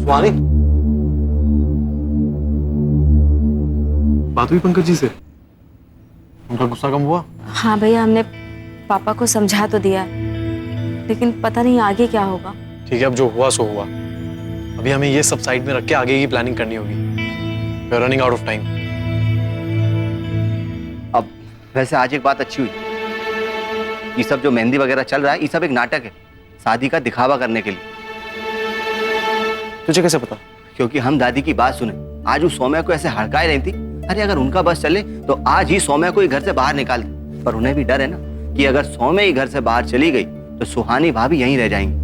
सुहानी, बात हुई पंकज जी से? उनका गुस्सा कम हुआ? हाँ भैया, हमने पापा को समझा तो दिया, लेकिन पता नहीं आगे क्या होगा। ठीक है, अब जो हुआ सो हुआ। अभी हमें ये सब साइड में रख के आगे की प्लानिंग करनी होगी। We are running out of time. अब वैसे आज एक बात अच्छी हुई, ये सब जो मेहंदी वगैरह चल रहा है ये सब एक नाटक है, शादी का दिखावा करने के लिए। तुझे कैसे पता? क्योंकि हम दादी की बात सुने, आज वो सौम्या को ऐसे हड़काए रही थी। अरे अगर उनका बस चले तो आज ही सौम्या को ही घर से बाहर निकाल दे, पर उन्हें भी डर है ना कि अगर सौम्या ही घर से बाहर चली गई तो सुहानी भाभी यहीं रह जाएंगी।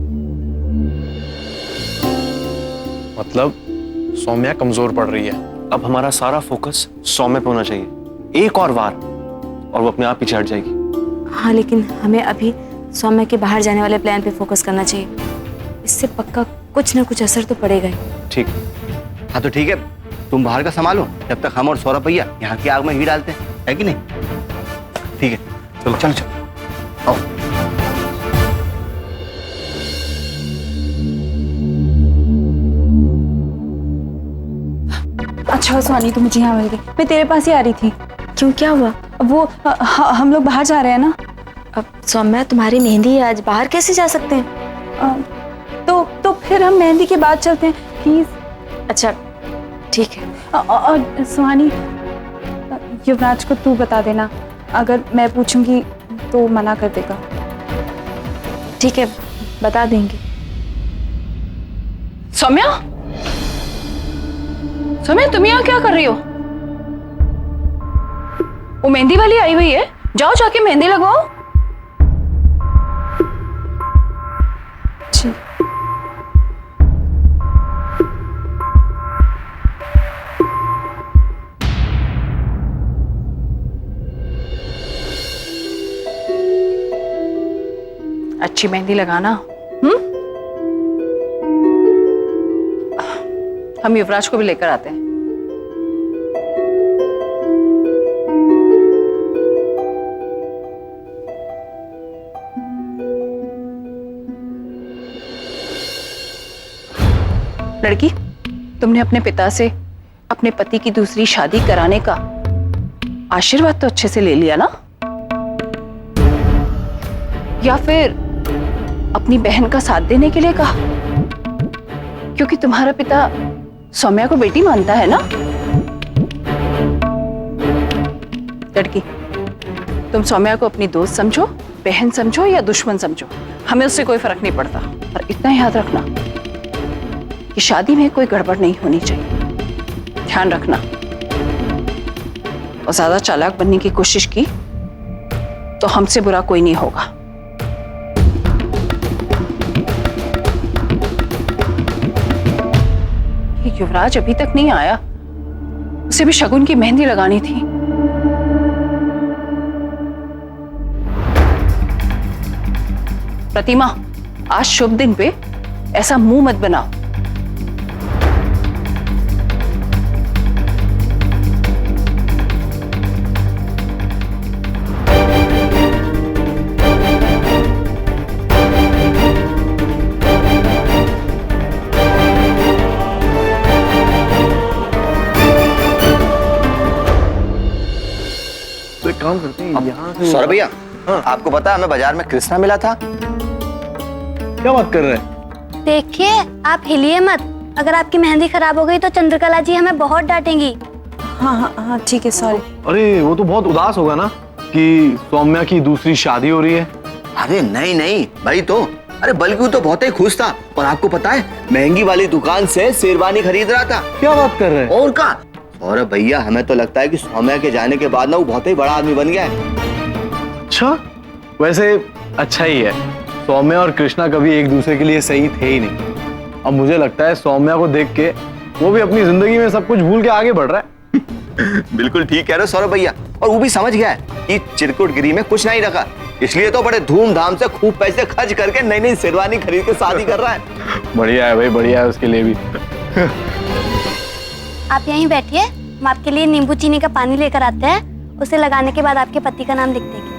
मतलब सौम्या कमजोर पड़ रही है। अब हमारा सारा फोकस सौम्या पे होना चाहिए। एक और वार और वो अपने आप पीछे हट जाएगी। हाँ, लेकिन हमें अभी सौम्या के बाहर जाने वाले प्लान पे फोकस करना चाहिए। इससे पक्का कुछ ना कुछ असर तो पड़ेगा ही। ठीक। हाँ तो ठीक है, तुम बाहर का संभालो, जब तक हम और सौरभ भैया यहाँ की आग में घी डालते हैं, है कि नहीं? ठीक है, चलो चलो चलो आओ। अच्छा सुहानी, तू मुझे यहाँ मिल गई। मैं तेरे पास ही आ रही थी। क्यों, क्या हुआ? वो हम लोग बाहर जा रहे हैं ना। अब सौम्या, तुम्हारी मेहंदी है आज, बाहर कैसे जा सकते हैं? तो फिर हम मेहंदी के बाद चलते हैं, प्लीज। अच्छा ठीक है। और सुहानी, युवराज को तू बता देना, अगर मैं पूछूंगी तो मना कर देगा। ठीक है, बता देंगे। सौम्या, सौम्या तुम यहाँ क्या कर रही हो? वो मेहंदी वाली आई हुई है, जाओ जाके मेहंदी लगवाओ। जी। अच्छी मेहंदी लगाना। हम युवराज को भी लेकर आते हैं। लड़की, तुमने अपने पिता से अपने पति की दूसरी शादी कराने का आशीर्वाद तो अच्छे से ले लिया ना? या फिर अपनी बहन का साथ देने के लिए कहा? क्योंकि तुम्हारा पिता सौम्या को बेटी मानता है ना? लड़की, तुम सौम्या को अपनी दोस्त समझो, बहन समझो या दुश्मन समझो, हमें उससे कोई फर्क नहीं पड़ता। पर इतना याद रखना कि शादी में कोई गड़बड़ नहीं होनी चाहिए। ध्यान रखना। और ज्यादा चालाक बनने की कोशिश की तो हमसे बुरा कोई नहीं होगा। युवराज अभी तक नहीं आया, उसे भी शगुन की मेहंदी लगानी थी। प्रतिमा, आज शुभ दिन पे ऐसा मुंह मत बनाओ। तो एक काम करते हैं, यहाँ से सौरभ भैया, हाँ। आपको पता है हमें बाजार में कृष्णा मिला था। क्या बात कर रहे हैं? देखिए, आप हिलिए मत। अगर आपकी मेहंदी खराब हो गई तो चंद्रकला जी हमें बहुत डांटेंगी। हाँ हाँ हाँ ठीक है, सॉरी। अरे वो तो बहुत उदास होगा ना कि सौम्या की दूसरी शादी हो रही है। अरे नहीं नहीं भाई, तो अरे बल्कि वो तो बहुत ही खुश था। और आपको पता है, महंगी वाली दुकान से शेरवानी खरीद रहा था। क्या बात कर रहे हैं? और का सौरभ भैया, हमें तो लगता है कि सौम्या के जाने के बाद ना वो बहुत ही बड़ा आदमी बन गया है। अच्छा, वैसे अच्छा ही है। सौम्या और कृष्णा कभी एक दूसरे के लिए सही थे ही नहीं। अब मुझे लगता है सौम्या को देख के वो भी अपनी जिंदगी में सब कुछ भूल के आगे बढ़ रहा है। बिल्कुल ठीक कह रहे हो सौरभ भैया। और वो भी समझ गया है कि चिरकुटगिरी में कुछ नहीं रखा, इसलिए तो बड़े धूमधाम से खूब पैसे खर्च करके नई नई शेरवानी खरीद के शादी कर रहा है। बढ़िया है भाई, बढ़िया है उसके लिए भी। आप यहीं बैठिए, हम आपके लिए नींबू चीनी का पानी लेकर आते हैं। उसे लगाने के बाद आपके पति का नाम लिख देंगे।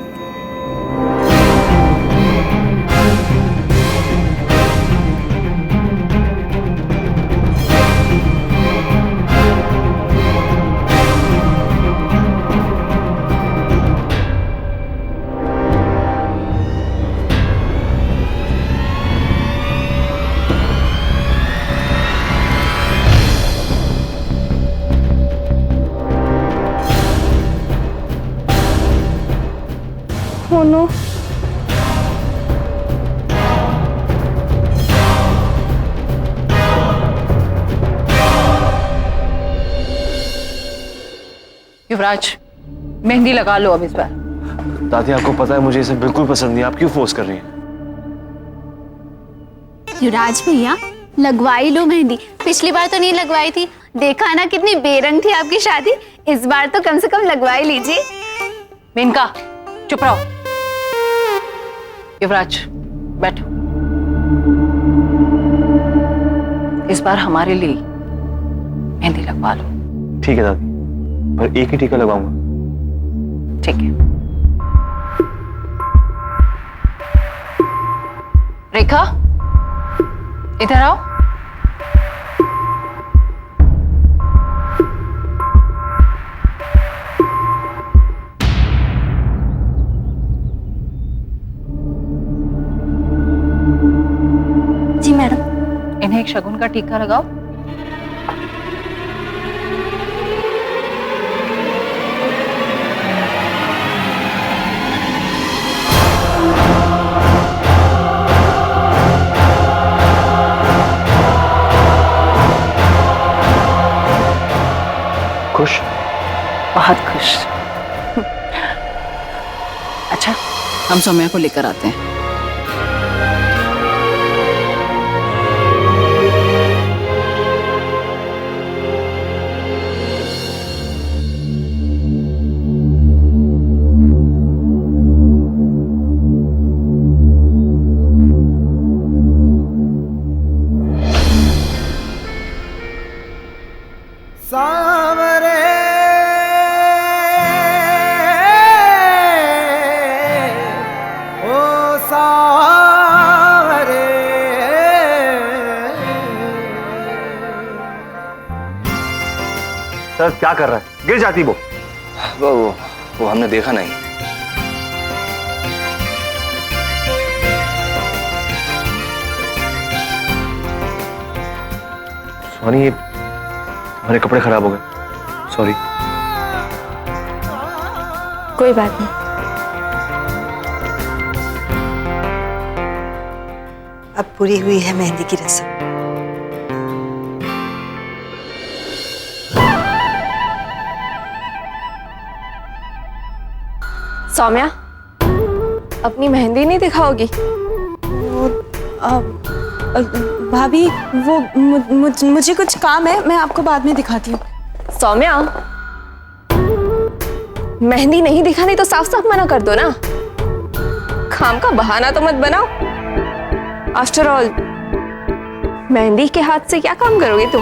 Oh no. युवराज, मेहंदी लगा लो अब इस बार। दादी आपको पता है मुझे इसे बिल्कुल पसंद नहीं, आप क्यों फोर्स कर रही हैं? युवराज भैया लगवाई लो मेहंदी, पिछली बार तो नहीं लगवाई थी, देखा ना कितनी बेरंग थी आपकी शादी, इस बार तो कम से कम लगवाई लीजिए। मेनका, चुप रहो। युवराज, बैठो। इस बार हमारे लिए मेहंदी लगवा लो। ठीक है दादी, पर एक ही टीका लगाऊंगा। ठीक है। रेखा, इधर आओ। जी मैडम। इन्हें एक शगुन का टीका लगाओ। खुश? बहुत खुश। अच्छा, हम सौम्या को लेकर आते हैं। सर क्या कर रहा है? गिर जाती वो। वो हमने देखा नहीं। सोनी, ये हमारे कपड़े खराब हो गए, सॉरी। कोई बात नहीं। अब पूरी हुई है मेहंदी की रस्म। सौम्या, अपनी मेहंदी नहीं दिखाओगी? भाभी, वो मुझे कुछ काम है, मैं आपको बाद में दिखाती हूँ। सौम्या, मेहंदी नहीं दिखानी तो साफ साफ मना कर दो ना, काम का बहाना तो मत बनाओ। आफ्टर ऑल मेहंदी के हाथ से क्या काम करोगी तुम?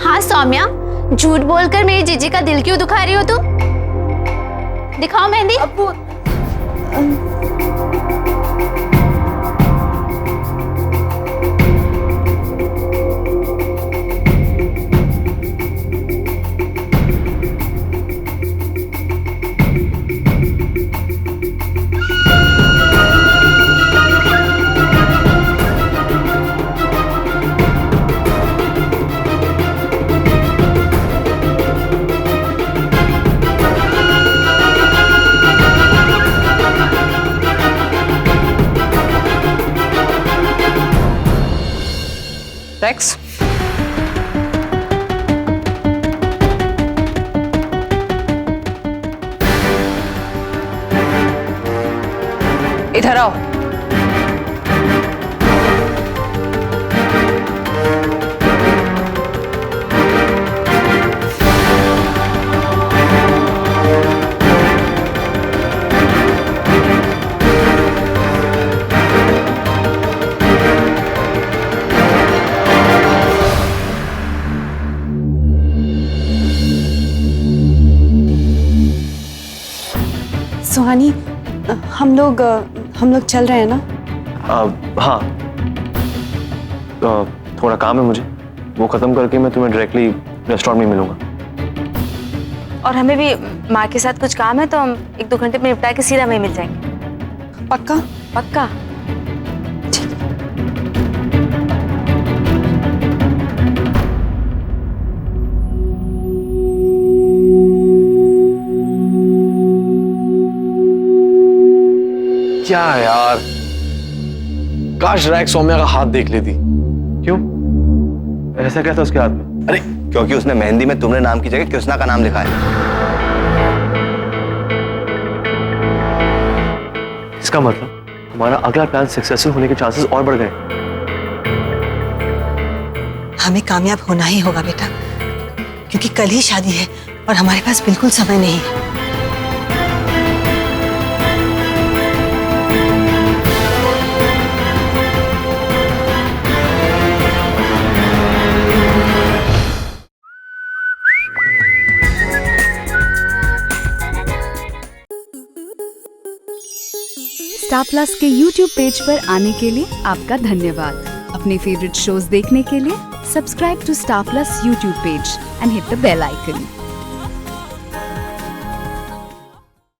हाँ सौम्या, झूठ बोलकर मेरी जीजी का दिल क्यों दुखा रही हो तुम? दिखाओ मेहंदी। रेक्स, इधर आओ। सुहानी, हम लोग चल रहे हैं ना? हाँ, थोड़ा काम है मुझे, वो खत्म करके मैं तुम्हें डायरेक्टली रेस्टोरेंट में मिलूंगा। और हमें भी माँ के साथ कुछ काम है, तो हम 1-2 घंटे में निपटा के सीधा वहीं मिल जाएंगे। पक्का? पक्का। क्या यार, काश रैक सौम्या का हाथ देख लेती। क्यों, ऐसा क्या था उसके हाथ में? अरे क्योंकि उसने मेहंदी में तुमने नाम की जगह कृष्णा का नाम लिखा है। इसका मतलब हमारा अगला प्लान सक्सेसफुल होने के चांसेस और बढ़ गए। हमें कामयाब होना ही होगा बेटा, क्योंकि कल ही शादी है और हमारे पास बिल्कुल समय नहीं है। स्टार प्लस के YouTube पेज पर आने के लिए आपका धन्यवाद। अपने फेवरेट शोज देखने के लिए subscribe to Star Plus YouTube page and hit the bell icon.